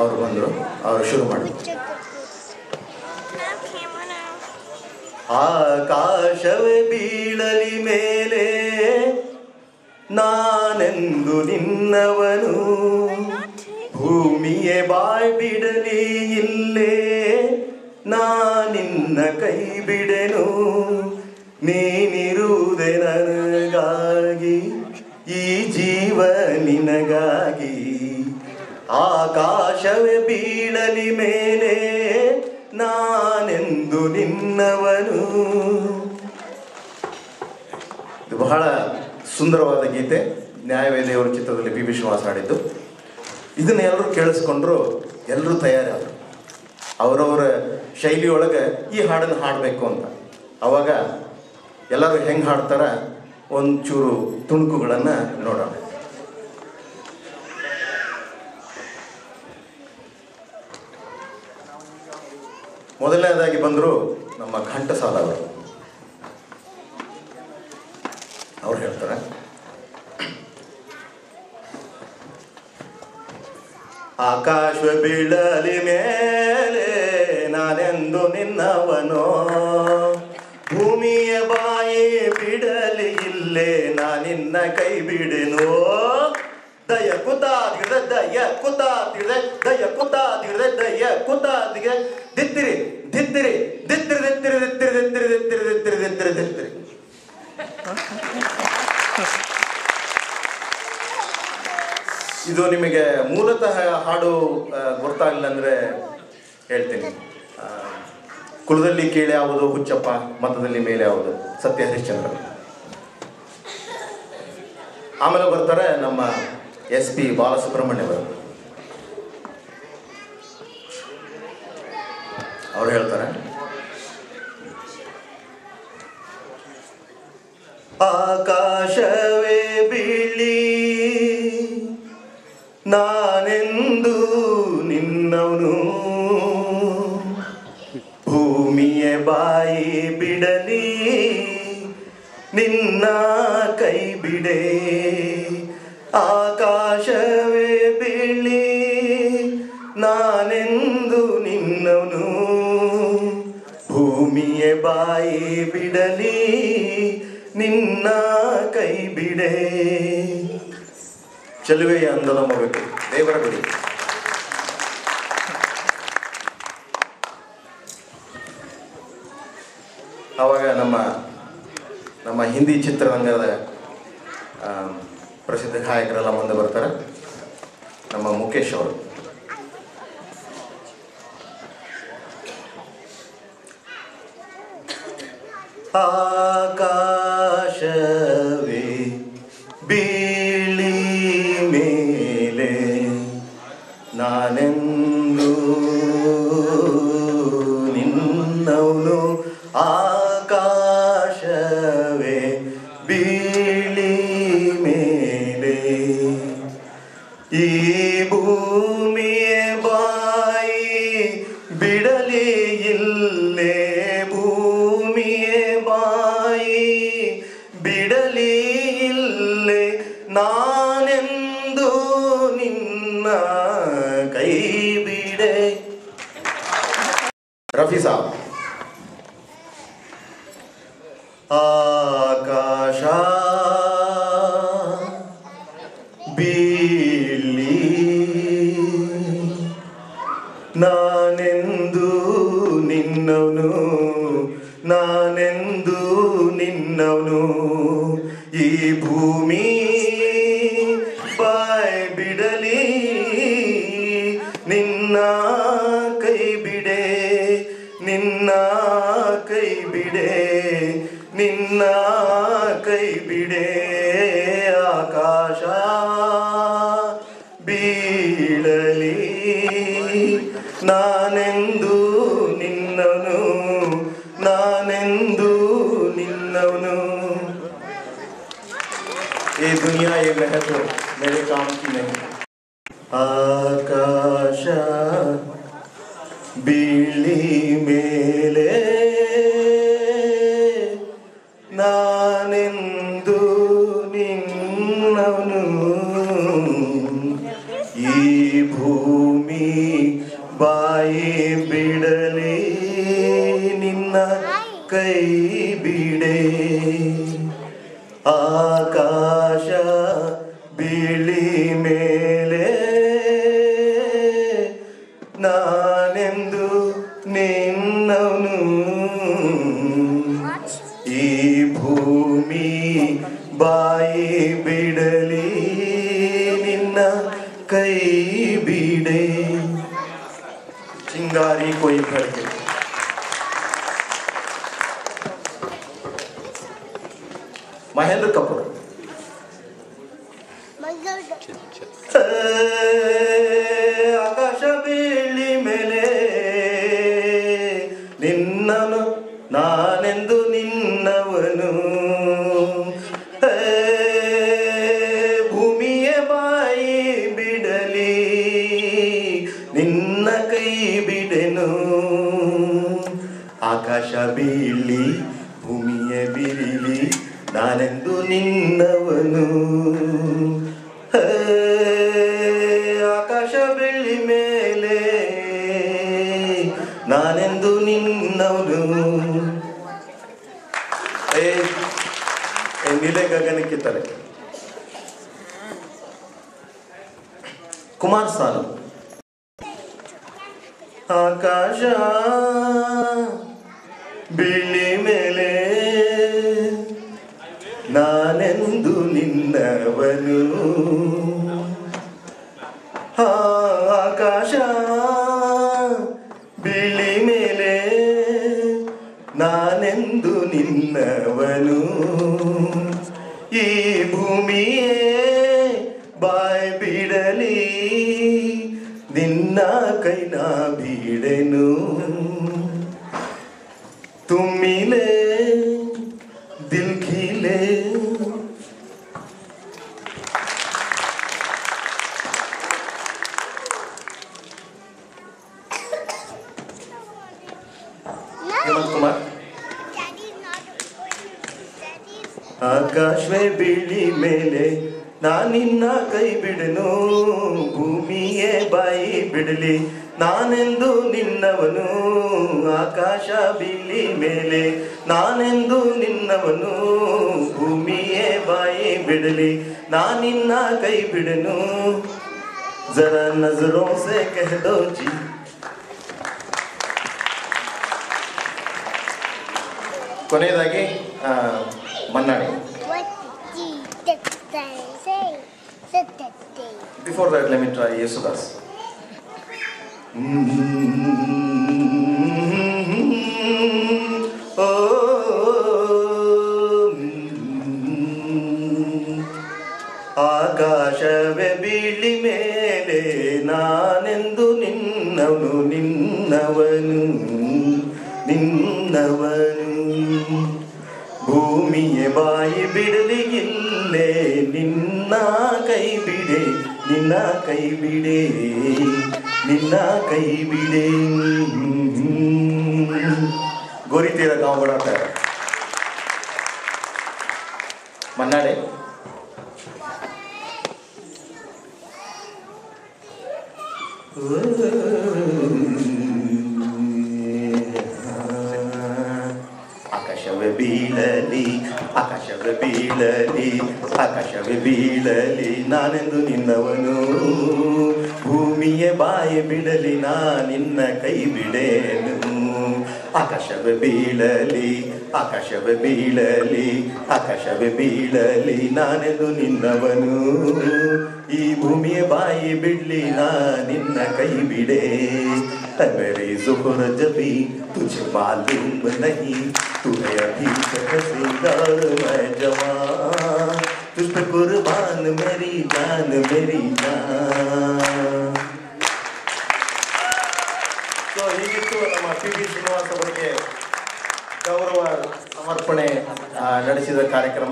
ಅವರು ಬಂದರು, ಅವರು ಶುರು ಮಾಡಿದ್ರು. ಆಕಾಶವೇ ಬೀಳಲಿ ಮೇಲೆ ನಾನೆಂದು ನಿನ್ನವನು, ಭೂಮಿಯೇ ಬಾಯ್ ಬಿಡಲಿ ಇಲ್ಲೇ ನಾನಿನ್ನ ಕೈ ಬಿಡೆನು, ನೀನಿರುವುದೇ ನನಗಾಗಿ ಈ ಜೀವ ನಿನಗಾಗಿ. ಆಕಾಶವೇ ಬೀಳಲಿ ಮೇಲೆ ನಾನೆಂದು ನಿನ್ನವನು. ಇದು ಬಹಳ ಸುಂದರವಾದ ಗೀತೆ. ನ್ಯಾಯವೇದಿಯವರ ಚಿತ್ರದಲ್ಲಿ ಬಿ ಬಿ ಶ್ರೀನಿವಾಸ್ ಹಾಡಿದ್ದು. ಇದನ್ನ ಎಲ್ಲರೂ ಕೇಳಿಸ್ಕೊಂಡ್ರು, ಎಲ್ಲರೂ ತಯಾರಾದರು ಅವರವರ ಶೈಲಿಯೊಳಗೆ ಈ ಹಾಡನ್ನು ಹಾಡಬೇಕು ಅಂತ. ಅವಾಗ ಎಲ್ಲರೂ ಹೆಂಗೆ ಹಾಡ್ತಾರ ಒಂಚೂರು ತುಣುಕುಗಳನ್ನು ನೋಡೋಣ. ಮೊದಲನೇದಾಗಿ ಬಂದರು ನಮ್ಮ ಘಂಟಸಾಲ ಅವರು. ಅವ್ರು ಹೇಳ್ತಾರೆ, ಆಕಾಶ ಬೀಳಲಿ ಮೇಲೆ ನಾನೆಂದು ನಿನ್ನವನೋ, ಭೂಮಿಯ ಬಾಯಿ ಬಿಡಲಿ ಇಲ್ಲೇ ನಾನಿನ್ನ ಕೈ ಬಿಡೆನೋ, ದಯ ಕುತಾದಿಗೆ ದಯ ಕುತಾದಿಗೆ ದಯ ಕುತಾದಿಗೆ ದಯ ಕುತಾದಿಗೆ ದಿತ್ತಿರಿ ದಿತ್ತಿರಿ ದಿತ್ತಿರಿ ದಿತ್ತಿರಿ ದಿತ್ತಿರಿ ದಿತ್ತಿರಿ ದಿತ್ತಿರಿ ದಿತ್ತಿರಿ ದಿತ್ತಿರಿ ದಿತ್ತಿರಿ. ಇದು ನಿಮಗೆ ಮೂಲತಃ ಹಾಡು ಗೊತ್ತಾಗಲಿಲ್ಲ ಅಂದರೆ ಹೇಳ್ತೀನಿ. ಕುಲದಲ್ಲಿ ಕೀಳೆ ಯಾವುದು ಹುಚ್ಚಪ್ಪ, ಮತದಲ್ಲಿ ಮೇಲೆ ಯಾವುದು ಸತ್ಯ ಹರಿಶ್ಚಂದ್ರ. ಆಮೇಲೆ ಬರ್ತಾರೆ ನಮ್ಮ SP ಬಾಲಸುಬ್ರಹ್ಮಣ್ಯ ಅವರು. ಅವ್ರು ಹೇಳ್ತಾರೆ, ಆಕಾಶವೇ ಬೀಳಿ ನಾನೆಂದು ನಿನ್ನವನು, ಭೂಮಿಯ ಬಾಯಿ ಬಿಡಲಿ ನಿನ್ನ ಕೈ ಬಿಡೆ. ಆಕಾಶವೇ ಬೀಳಿ ನಾನೆಂದು ನಿನ್ನವನು, ಭೂಮಿಯ ಬಾಯಿ ಬಿಡಲಿ ನಿನ್ನ ಕೈ ಬಿಡೆ. ಚೆಲುವೆಯ ಅಂದದ ಮಗು ದೇವರ ಗುಡಿ. ಆವಾಗ ನಮ್ಮ ಹಿಂದಿ ಚಿತ್ರರಂಗದ ಪ್ರಸಿದ್ಧ ಗಾಯಕರೆಲ್ಲ ಮುಂದೆ ಬರ್ತಾರೆ. ನಮ್ಮ ಮುಖೇಶ್ ಅವರು. ಆಕಾಶವೇ ಬೀಳಿ ಮೇಲೆ ನಾನೆಂದು ನಿನ್ನವನು, ಆಕಾಶವೇ ಬೀಳಿ ಮೇಲೆ ಈ ಭೂಮಿಯ ಬಾಯಿ ಬಿಡಲಿ ಇಲ್ಲೇ, ಭೂಮಿಯ ಬಾಯಿ ಬಿಡಲಿ ಇಲ್ಲೇ ನಾನೆಂದು ನಿನ್ನ ಕೈ ಬಿಡೆ. ರಫಿ ಸಾಬ್. ಆಕಾಶ ಬೀಳಿ ನಾನೆಂದು ನಿನ್ನವನು, ನಾನೆಂದು ನಿನ್ನವನು, ಈ ಭೂಮಿ ಬಾಯ್ ಬಿಡಲಿ ನಿನ್ನ ಕೈ ಬಿಡೆ, ನಿನ್ನ ಕೈ ಬಿಡೆ, ನಿನ್ನ ಕೈ ಬಿಡೆ. ಆಕಾಶ ಬೀಳಲಿ ನಾನೆಂದು ನಿನ್ನವನು, ನಾನೆಂದು ನಿನ್ನವನು. ये दुनिया ये महत्व मेरे काम की नहीं. ಆಕಾಶ ಬೀಳಿ ಮೇಲೆ ನಾನೆಂದು ನಿನ್ನವನು, ಈ ಭೂ ಭೂಮಿ ಬಾಯಿ ಬಿಡಲಿ ನಿನ್ನ ಕೈ ಬಿಡೆ ಆಕಾಶ ಬಿಳಿ ಮೇಲೆ ನಾನೆಂದು ನಿನ್ನವನು ಈ ಭೂಮಿ ಬಾಯಿ ಬಿಡಲಿ ನಿನ್ನ ಕೈ ಬಿಡೆ ಚಿಂಗಾರಿ ಕೊಯ್ ಭರ್ಗೆ ಮಹೇಂದ್ರ ಕಪೂರ್ ಆಕಾಶ ಬೀಳಿ ಮೇಲೆ ನಿನ್ನನು ನಾನೆಂದು ನಿನ್ನವನು ಭೂಮಿಯ ಬಾಯಿ ಬಿಡಲಿ ನಿನ್ನ ಕೈ ಬಿಡೆನು ಆಕಾಶ ಬೀಳಿ ಭೂಮಿಯ ಬಿರಿಲಿ ನಾನೆಂದು ನಿನ್ನವನು ಆಕಾಶ ಬೆಳ್ಳಿ ಮೇಲೆ ನಾನೆಂದು ನಿನ್ನವನು ನೀಲೆ ಗಗನಕ್ಕೆ ತಲೆ ಕುಮಾರ್ ಸಾನು ಆಕಾಶ ಬಿಳಿ ಮೇಲೆ ನಾನೆಂದು ನಿನ್ನವನು ಆಕಾಶ ಬಿಳಿ ಮೇಲೆ ನಾನೆಂದು ನಿನ್ನವನು ಈ ಭೂಮಿಯೇ ಬಾಯ್ ಬಿಡಲಿ ನಿನ್ನ ಕೈನ ಬಿಡೆನು ತುಮ್ಮಿಲೆ ದಿಲ್ ಖಿಲೆ ಆಕಾಶವೇ ಬಿಳಿ ಮೇಲೆ ನಾನಿನ್ನ ಕೈ ಬಿಡನು ಭೂಮಿಯೇ ಬಾಯಿ ಬಿಡಲಿ ನಾನೆಂದು ನಿನ್ನವನು ಆಕಾಶ ಬಿಳಿ ಮೇಲೆ ನಾನೆಂದು ನಿನ್ನವನು ಭೂಮಿಯೇ ಬಾಯಿ ಬಿಡಲಿ ನಾನಿನ್ನ ಕೈ ಬಿಡನು ಜರಾ ನಜರೋं से कह दो जी ಕೊನೆಯದಾಗಿ ಮನ್ನಾಡಿ Before that, let me try Yesudas. ಆಕಾಶವೇ ಬೀಳಿ ಮೇಲೆ ನಾನೆಂದು ನಿನ್ನವನು ನಿನ್ನವನು ನಿನ್ನವನು ಭೂಮಿಯ ಬಾಯಿ ಬಿಡಲಿಗಿಲ್ಲೇ ನಿನ್ನ ಕೈ ಬಿಡೆ ನಿನ್ನ ಕೈ ಬಿಡೆ ನಿನ್ನ ಕೈ ಬಿಡೆ गोरी तेरा गांव बड़ा प्यारा मन्नाडे ಆಕಾಶವೇ ಬೀಳಲಿ ಆಕಾಶವೇ ಬೀಳಲಿ ಆಕಾಶವೇ ಬೀಳಲಿ ನಾನೆಂದು ನಿನ್ನವನು ಭೂಮಿಯ ಬಾಯಿ ಬಿಡಲಿ ನಾ ನಿನ್ನ ಕೈ ಬಿಡೆನು ಆಕಾಶವೇ ಬೀಳಲಿ ಆಕಾಶವೇ ಬೀಳಲಿ ಆಕಾಶವೇ ಬೀಳಲಿ ನಾನೆಂದು ನಿನ್ನವನು ಈ ಭೂಮಿಯ ಬಾಯಿ ಬಿಡ್ಲಿ ನಾ ನಿನ್ನ ಕೈ ಬಿಡೆ मेरी ज़ुहर जबी तुझे मालूम नहीं तू है अभी तक सिंगार मैं जवान तुझ पे कुर्बान मेरी जान मेरी जान तो ಹೀಗಿತ್ತು ನಮ್ಮ ಪಿ.ಬಿ. ಶ್ರೀನಿವಾಸ್ ಅವರಿಗೆ ಗೌರವ ಸಮರ್ಪಣೆ ನಡೆಸಿದ ಕಾರ್ಯಕ್ರಮ.